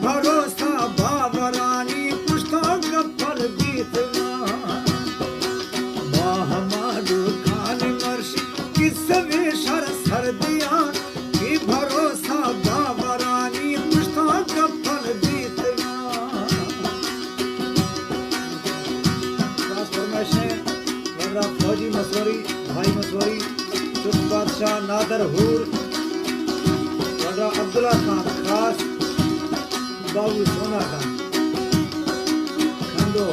भरोसा बाबरानी पुष्टा गप्पल गीतना हमारू खान मर्शी किसवे शर सर्दियां की भरोसा बाबरानी पुष्टा गप्पल गीतना फौजी मसवरी भाई मसवरी चुप बादशाह नादर हूर अब्दुल्ला खान खास बाबू सोना खान खंडो